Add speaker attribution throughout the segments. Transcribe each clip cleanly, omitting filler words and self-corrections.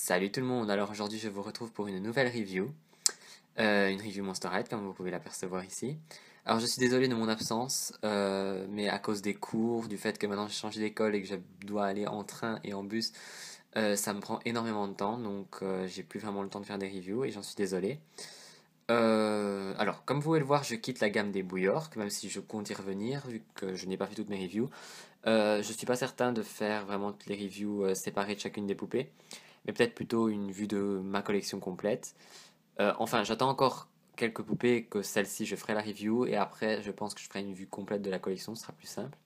Speaker 1: Salut tout le monde, alors aujourd'hui je vous retrouve pour une nouvelle review, une review Monster High comme vous pouvez l'apercevoir ici. Alors je suis désolé de mon absence, mais à cause des cours, du fait que maintenant j'ai changé d'école et que je dois aller en train et en bus, ça me prend énormément de temps, donc j'ai plus vraiment le temps de faire des reviews et j'en suis désolé. Alors comme vous pouvez le voir, je quitte la gamme des Bouillork, même si je compte y revenir vu que je n'ai pas fait toutes mes reviews. Je suis pas certain de faire vraiment toutes les reviews séparées de chacune des poupées, mais peut-être plutôt une vue de ma collection complète. Enfin, j'attends encore quelques poupées que celle-ci je ferai la review et après je pense que je ferai une vue complète de la collection, ce sera plus simple.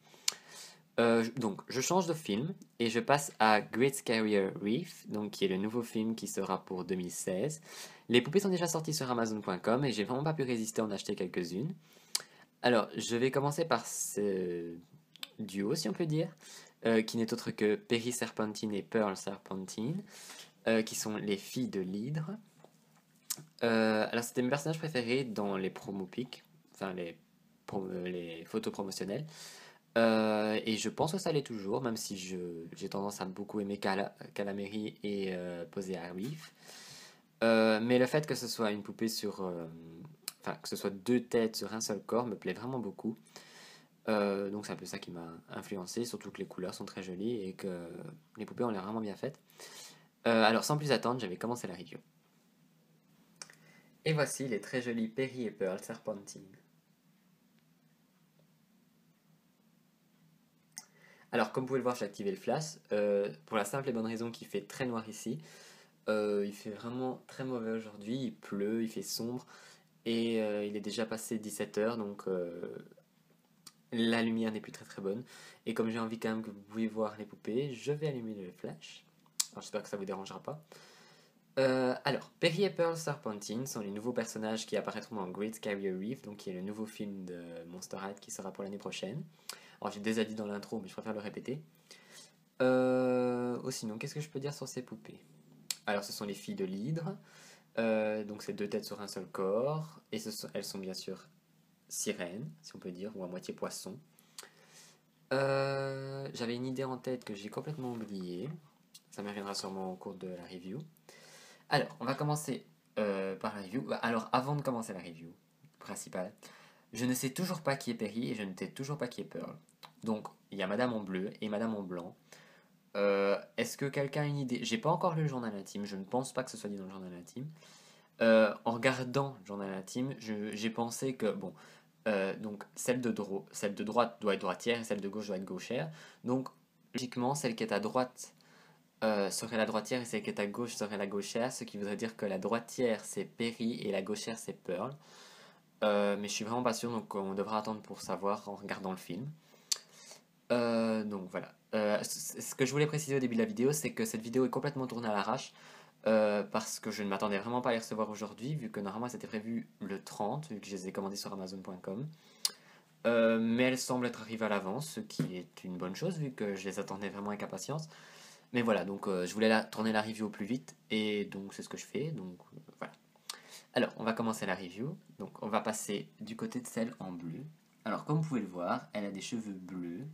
Speaker 1: Donc, je change de film et je passe à Great Scarier Reef, donc qui est le nouveau film qui sera pour 2016. Les poupées sont déjà sorties sur Amazon.com et j'ai vraiment pas pu résister à en acheter quelques-unes. Alors, je vais commencer par ce duo, si on peut dire, qui n'est autre que Perry Serpentine et Pearl Serpentine, qui sont les filles de l'hydre. Alors, c'était mes personnages préférés dans les promos pics, enfin les photos promotionnelles. Et je pense que ça l'est toujours, même si j'ai tendance à beaucoup aimer Calamari et Posé à Reef. Mais le fait que ce soit une poupée enfin, que ce soit deux têtes sur un seul corps me plaît vraiment beaucoup. Donc c'est un peu ça qui m'a influencé, surtout que les couleurs sont très jolies et que les poupées ont l'air vraiment bien faites. Alors sans plus attendre, j'avais commencé la review. Et voici les très jolis Perry et Pearl Serpentine. Alors comme vous pouvez le voir, j'ai activé le flash, pour la simple et bonne raison qu'il fait très noir ici. Il fait vraiment très mauvais aujourd'hui, il pleut, il fait sombre, et il est déjà passé 17 heures, donc la lumière n'est plus très très bonne. Et comme j'ai envie quand même que vous pouvez voir les poupées, je vais allumer le flash. Alors j'espère que ça vous dérangera pas. Alors, Perry et Pearl Serpentine sont les nouveaux personnages qui apparaîtront dans Great Scary Reef, donc qui est le nouveau film de Monster High qui sera pour l'année prochaine. Alors j'ai déjà dit dans l'intro, mais je préfère le répéter. Sinon, qu'est-ce que je peux dire sur ces poupées? Alors, ce sont les filles de l'hydre, donc c'est deux têtes sur un seul corps, et elles sont bien sûr sirènes, si on peut dire, ou à moitié poisson. J'avais une idée en tête que j'ai complètement oubliée, ça me reviendra sûrement au cours de la review. Alors, on va commencer par la review. Alors, avant de commencer la review principale, je ne sais toujours pas qui est Perry et je ne sais toujours pas qui est Pearl. Donc, il y a Madame en bleu et Madame en blanc. Est-ce que quelqu'un a une idée? J'ai pas encore lu le journal intime, je ne pense pas que ce soit dit dans le journal intime. En regardant le journal intime, j'ai pensé que, bon, donc celle de droite doit être droitière et celle de gauche doit être gauchère. Donc, logiquement, celle qui est à droite serait la droitière et celle qui est à gauche serait la gauchère, ce qui voudrait dire que la droitière c'est Perry et la gauchère c'est Pearl. Mais je suis vraiment pas sûr, donc on devra attendre pour savoir en regardant le film. Donc voilà. Ce que je voulais préciser au début de la vidéo, c'est que cette vidéo est complètement tournée à l'arrache. Parce que je ne m'attendais vraiment pas à les recevoir aujourd'hui, vu que normalement c'était prévu le 30, vu que je les ai commandés sur Amazon.com. Mais elles semblent être arrivées à l'avance, ce qui est une bonne chose, vu que je les attendais vraiment avec impatience. Mais voilà, donc je voulais tourner la review au plus vite, et donc c'est ce que je fais, donc voilà. Alors, on va commencer la review. Donc, on va passer du côté de celle en bleu. Alors, comme vous pouvez le voir, elle a des cheveux bleus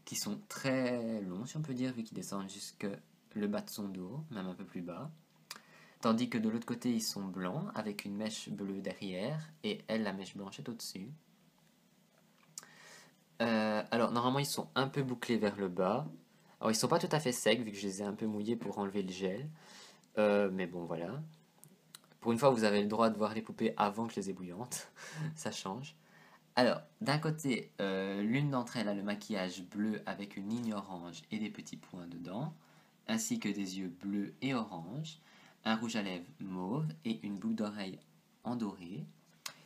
Speaker 1: qui sont très longs, si on peut dire, vu qu'ils descendent jusque le bas de son dos, même un peu plus bas. Tandis que de l'autre côté, ils sont blancs, avec une mèche bleue derrière, et elle, la mèche blanche est au-dessus. Alors, normalement, ils sont un peu bouclés vers le bas. Alors, ils sont pas tout à fait secs, vu que je les ai un peu mouillés pour enlever le gel. Mais bon, voilà. Pour une fois, vous avez le droit de voir les poupées avant que je les ai bouillantes. Ça change. Alors, d'un côté, l'une d'entre elles a le maquillage bleu avec une ligne orange et des petits points dedans, ainsi que des yeux bleus et orange, un rouge à lèvres mauve et une boucle d'oreille en doré,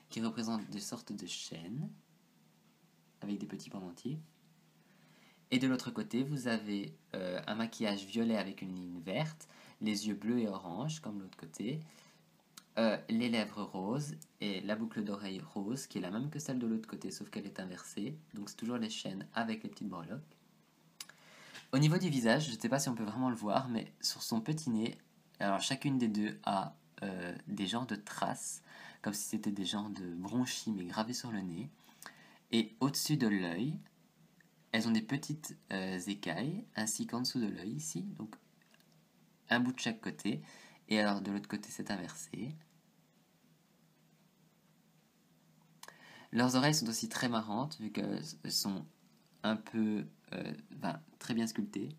Speaker 1: qui représente des sortes de chaînes avec des petits pendentifs. Et de l'autre côté, vous avez un maquillage violet avec une ligne verte, les yeux bleus et orange, comme l'autre côté, les lèvres roses et la boucle d'oreille rose qui est la même que celle de l'autre côté sauf qu'elle est inversée, donc c'est toujours les chaînes avec les petites breloques. Au niveau du visage, je ne sais pas si on peut vraiment le voir, mais sur son petit nez, alors chacune des deux a des genres de traces, comme si c'était des genres de bronchis mais gravés sur le nez, et au-dessus de l'œil, elles ont des petites écailles, ainsi qu'en dessous de l'œil ici, donc un bout de chaque côté. Et alors de l'autre côté, c'est inversé. Leurs oreilles sont aussi très marrantes, vu qu'elles sont un peu, très bien sculptées.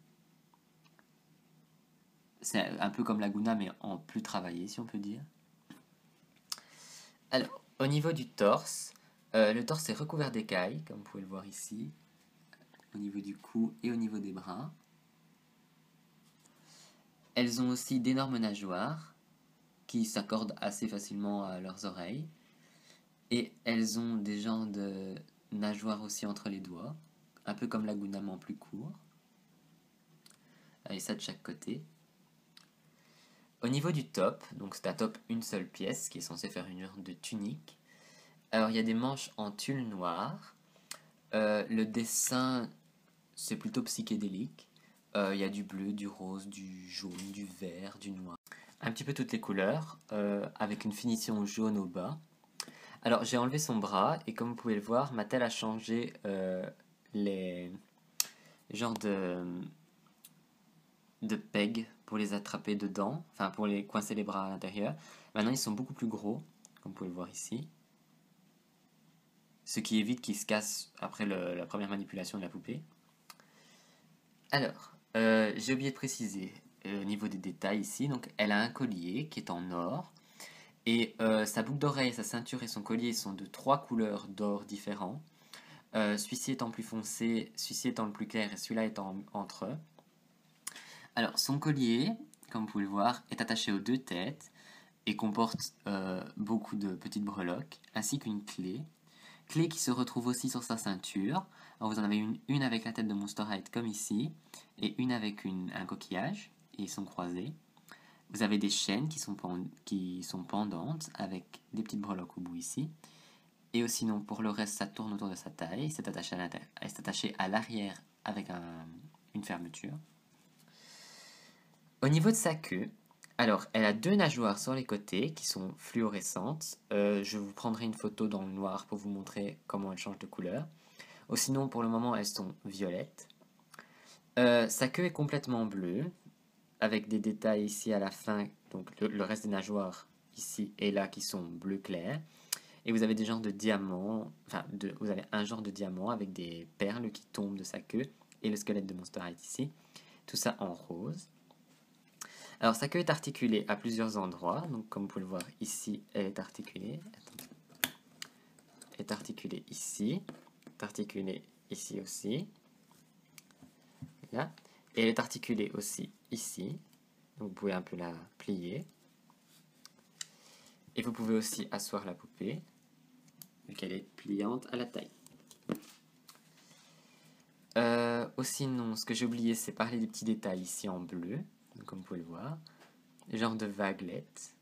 Speaker 1: C'est un peu comme Laguna, mais en plus travaillé, si on peut dire. Alors, au niveau du torse, le torse est recouvert d'écailles, comme vous pouvez le voir ici, au niveau du cou et au niveau des bras. Elles ont aussi d'énormes nageoires, qui s'accordent assez facilement à leurs oreilles. Et elles ont des genres de nageoires aussi entre les doigts, un peu comme Laguna, mais en plus court. Et ça de chaque côté. Au niveau du top, donc c'est un top une seule pièce qui est censé faire une genre de tunique. Alors il y a des manches en tulle noire. Le dessin c'est plutôt psychédélique. Il y a du bleu, du rose, du jaune, du vert, du noir. Un petit peu toutes les couleurs, avec une finition jaune au bas. Alors j'ai enlevé son bras et comme vous pouvez le voir, Mattel a changé les genres de pegs pour les attraper dedans, enfin pour les coincer les bras à l'intérieur. Maintenant ils sont beaucoup plus gros, comme vous pouvez le voir ici. Ce qui évite qu'ils se cassent après la première manipulation de la poupée. Alors, j'ai oublié de préciser au niveau des détails ici, donc elle a un collier qui est en or. Et sa boucle d'oreille, sa ceinture et son collier sont de 3 couleurs d'or différents. Celui-ci étant plus foncé, celui-ci étant le plus clair et celui-là étant entre eux. Alors, son collier, comme vous pouvez le voir, est attaché aux 2 têtes et comporte beaucoup de petites breloques, ainsi qu'une clé. Clé qui se retrouve aussi sur sa ceinture. Alors, vous en avez une avec la tête de Monster High comme ici, et une avec un coquillage, et ils sont croisés. Vous avez des chaînes qui sont pendantes avec des petites breloques au bout ici. Et aussi, non, pour le reste, ça tourne autour de sa taille. C'est attaché à l'arrière avec une fermeture. Au niveau de sa queue, alors elle a 2 nageoires sur les côtés qui sont fluorescentes. Je vous prendrai une photo dans le noir pour vous montrer comment elles changent de couleur. Ou sinon, pour le moment, elles sont violettes. Sa queue est complètement bleue, avec des détails ici à la fin, donc le reste des nageoires ici et là qui sont bleu clair. Et vous avez des genres de diamants, vous avez un genre de diamant avec des perles qui tombent de sa queue et le squelette de Monster High ici. Tout ça en rose. Alors sa queue est articulée à plusieurs endroits, donc comme vous pouvez le voir ici, elle est articulée. Elle est articulée ici, est articulée ici aussi. Là. Et elle est articulée aussi ici. Donc vous pouvez un peu la plier. Et vous pouvez aussi asseoir la poupée, vu qu'elle est pliante à la taille. Aussi, non, ce que j'ai oublié, c'est parler des petits détails ici en bleu, donc, comme vous pouvez le voir. Genre de vaguelettes.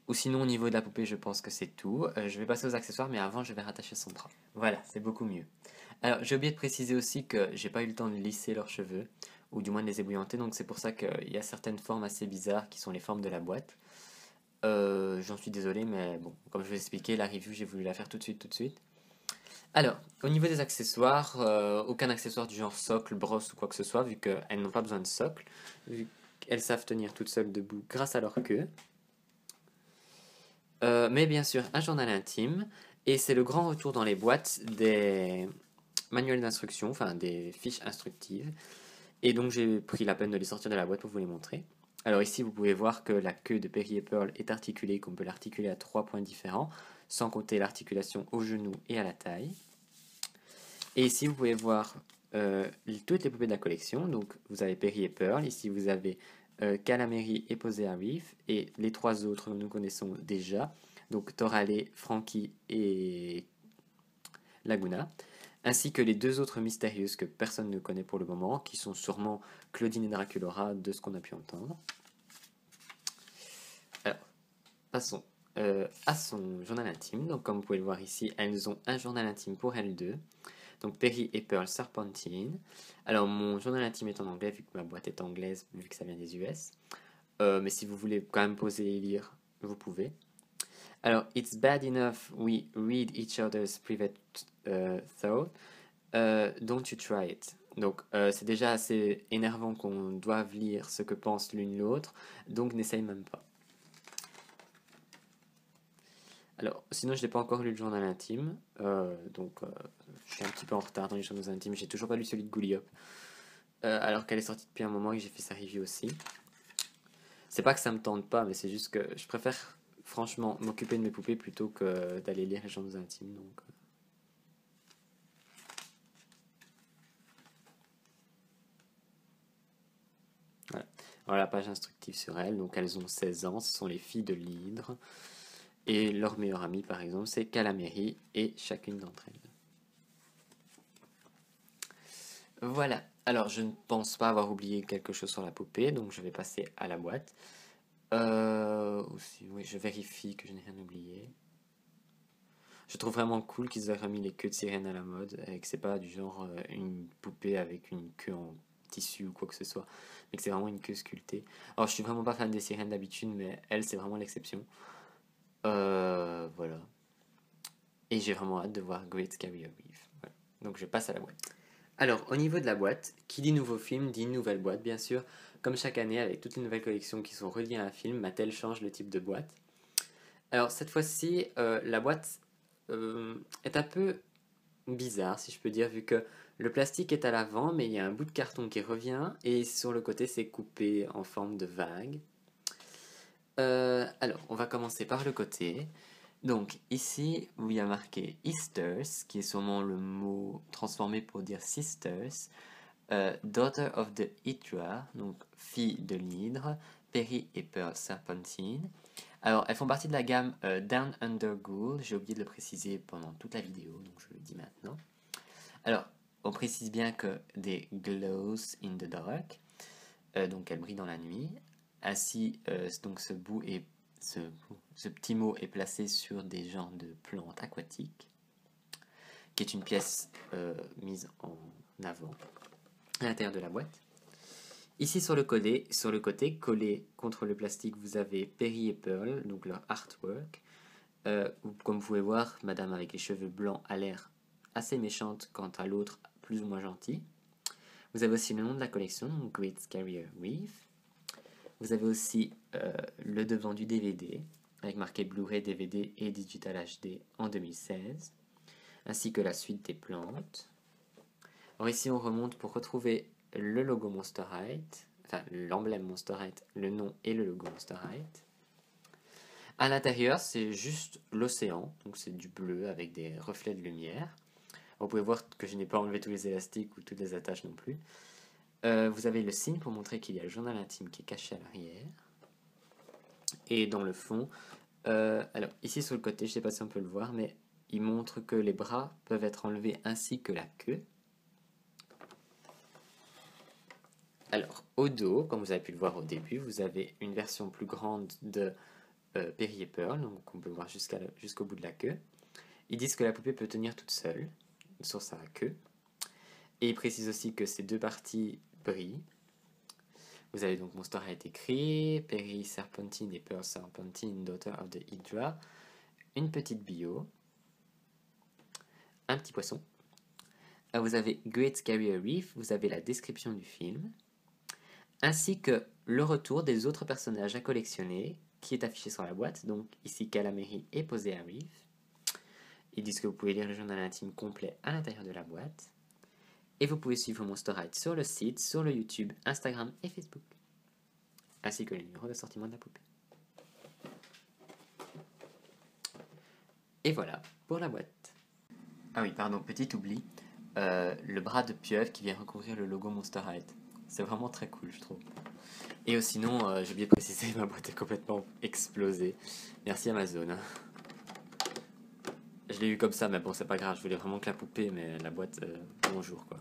Speaker 1: Ou sinon, au niveau de la poupée, je pense que c'est tout. Je vais passer aux accessoires, mais avant, je vais rattacher son bras. Voilà, c'est beaucoup mieux. Alors, j'ai oublié de préciser aussi que j'ai pas eu le temps de lisser leurs cheveux, ou du moins de les ébouillanter, donc c'est pour ça qu'il y a certaines formes assez bizarres qui sont les formes de la boîte. J'en suis désolé, mais bon, comme je vous ai expliqué, la review, j'ai voulu la faire tout de suite. Alors, au niveau des accessoires, aucun accessoire du genre socle, brosse ou quoi que ce soit, vu qu'elles n'ont pas besoin de socle, vu qu'elles savent tenir toutes seules debout grâce à leur queue. Mais bien sûr, un journal intime, et c'est le grand retour dans les boîtes des manuels d'instruction, enfin des fiches instructives, et donc j'ai pris la peine de les sortir de la boîte pour vous les montrer. Alors ici, vous pouvez voir que la queue de Perry et Pearl est articulée, qu'on peut l'articuler à 3 points différents, sans compter l'articulation au genou et à la taille. Et ici, vous pouvez voir toutes les poupées de la collection. Donc, vous avez Perry et Pearl. Ici, vous avez Calamari et Posey Arif. Et les 3 autres que nous connaissons déjà. Donc, Torale, Frankie et Laguna. Ainsi que les 2 autres mystérieuses que personne ne connaît pour le moment, qui sont sûrement Claudine et Draculora, de ce qu'on a pu entendre. Alors, passons à son journal intime. Donc, comme vous pouvez le voir ici, elles ont un journal intime pour elles deux. Donc Perry et Pearl Serpentine. Alors mon journal intime est en anglais vu que ma boîte est anglaise, vu que ça vient des US. Mais si vous voulez quand même poser et lire, vous pouvez. Alors, it's bad enough we read each other's private thought. Don't you try it. Donc c'est déjà assez énervant qu'on doive lire ce que pense l'une l'autre, donc n'essaye même pas. Alors, sinon je n'ai pas encore lu le journal intime, donc je suis un petit peu en retard dans les journaux intimes, j'ai toujours pas lu celui de Gouliop, alors qu'elle est sortie depuis un moment et que j'ai fait sa review aussi. C'est pas que ça me tente pas, mais c'est juste que je préfère franchement m'occuper de mes poupées plutôt que d'aller lire les journaux intimes, donc... Voilà. Voilà la page instructive sur elles. Donc elles ont 16 ans, ce sont les filles de l'Hydre. Et leur meilleure amie, par exemple, c'est Calamérie et chacune d'entre elles. Voilà. Alors, je ne pense pas avoir oublié quelque chose sur la poupée, donc je vais passer à la boîte. Aussi, oui, je vérifie que je n'ai rien oublié. Je trouve vraiment cool qu'ils aient remis les queues de sirène à la mode et que c'est pas du genre une poupée avec une queue en tissu ou quoi que ce soit, mais que c'est vraiment une queue sculptée. Alors, je suis vraiment pas fan des sirènes d'habitude, mais elle, c'est vraiment l'exception. Voilà. Et j'ai vraiment hâte de voir Great Scary Reef. Voilà. Donc, je passe à la boîte. Alors, au niveau de la boîte, qui dit nouveau film dit nouvelle boîte, bien sûr. Comme chaque année, avec toutes les nouvelles collections qui sont reliées à un film, Mattel change le type de boîte. Alors, cette fois-ci, la boîte est un peu bizarre, si je peux dire, vu que le plastique est à l'avant, mais il y a un bout de carton qui revient, et sur le côté, c'est coupé en forme de vague. Alors, on va commencer par le côté. Donc, ici, où il y a marqué Easters, qui est sûrement le mot transformé pour dire Sisters, Daughter of the Hydra, donc fille de l'hydre, Perry et Pearl Serpentine. Alors, elles font partie de la gamme Down Under Ghoul, j'ai oublié de le préciser pendant toute la vidéo, donc je le dis maintenant. Alors, on précise bien que des glows in the dark, donc elles brillent dans la nuit. Ainsi, donc ce petit mot est placé sur des genres de plantes aquatiques, qui est une pièce mise en avant à l'intérieur de la boîte. Ici sur le côté, collé contre le plastique, vous avez Perry et Pearl, donc leur artwork. Comme vous pouvez voir, madame avec les cheveux blancs a l'air assez méchante, quant à l'autre plus ou moins gentil. Vous avez aussi le nom de la collection, Great Scary Reef. Vous avez aussi le devant du DVD, avec marqué Blu-ray, DVD et Digital HD en 2016, ainsi que la suite des plantes. Alors ici on remonte pour retrouver le logo Monster High, enfin l'emblème Monster High, le nom et le logo Monster High. À l'intérieur, c'est juste l'océan, donc c'est du bleu avec des reflets de lumière. Vous pouvez voir que je n'ai pas enlevé tous les élastiques ou toutes les attaches non plus. Vous avez le signe pour montrer qu'il y a le journal intime qui est caché à l'arrière. Et dans le fond, alors ici sur le côté, je ne sais pas si on peut le voir, mais il montre que les bras peuvent être enlevés ainsi que la queue. Alors, au dos, comme vous avez pu le voir au début, vous avez une version plus grande de Perry et Pearl, donc on peut voir jusqu'au bout de la queue. Ils disent que la poupée peut tenir toute seule sur sa queue. Et ils précisent aussi que ces deux parties brillent. Vous avez donc Monster High écrit, Perry Serpentine et Pearl Serpentine, Daughter of the Hydra, une petite bio, un petit poisson. Vous avez Great Scary Reef, vous avez la description du film, ainsi que le retour des autres personnages à collectionner qui est affiché sur la boîte. Donc ici Calamérie est posé à Reef. Ils disent que vous pouvez lire le journal intime complet à l'intérieur de la boîte. Et vous pouvez suivre Monster High sur le site, sur le YouTube, Instagram et Facebook. Ainsi que le numéro d'assortiment de la poupée. Et voilà pour la boîte. Ah oui, pardon, petit oubli. Le bras de pieuvre qui vient recouvrir le logo Monster High. C'est vraiment très cool, je trouve. Et sinon, j'ai oublié de préciser, ma boîte est complètement explosée. Merci Amazon. Je l'ai eu comme ça, mais bon, c'est pas grave. Je voulais vraiment que la poupée, mais la boîte, bonjour quoi.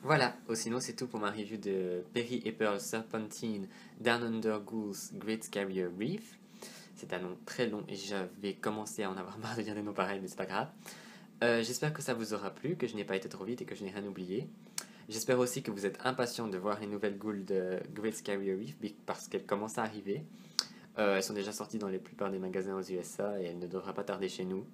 Speaker 1: Voilà, sinon c'est tout pour ma review de Perry et Pearl Serpentine Down Under Ghouls Great Scary Reef. C'est un nom très long et j'avais commencé à en avoir marre de dire des noms pareils, mais c'est pas grave. J'espère que ça vous aura plu, que je n'ai pas été trop vite et que je n'ai rien oublié. J'espère aussi que vous êtes impatients de voir les nouvelles ghouls de Great Scary Reef parce qu'elles commencent à arriver. Elles sont déjà sorties dans la plupart des magasins aux USA et elles ne devraient pas tarder chez nous.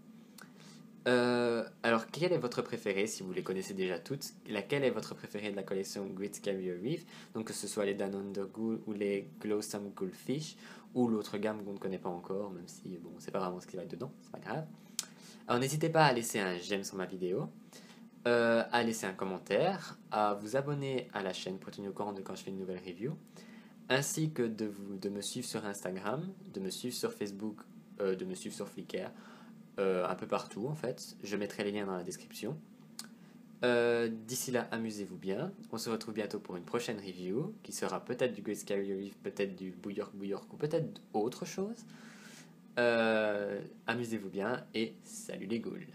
Speaker 1: Alors, quel est votre préféré, si vous les connaissez déjà toutes? Laquelle est votre préférée de la collection Great Carrier Reef? Donc, que ce soit les Dan Undergool ou les Glowsome Goldfish, ou l'autre gamme qu'on ne connaît pas encore, même si, bon, c'est pas vraiment ce qui va être dedans, c'est pas grave. Alors, n'hésitez pas à laisser un j'aime sur ma vidéo, à laisser un commentaire, à vous abonner à la chaîne pour être tenu au courant de quand je fais une nouvelle review, ainsi que de me suivre sur Instagram, de me suivre sur Facebook, de me suivre sur Flickr, un peu partout en fait. Je mettrai les liens dans la description. D'ici là, amusez-vous bien. On se retrouve bientôt pour une prochaine review qui sera peut-être du Great Scary Reef, peut-être du Bouillork Bouillork ou peut-être autre chose. Amusez-vous bien et salut les ghouls.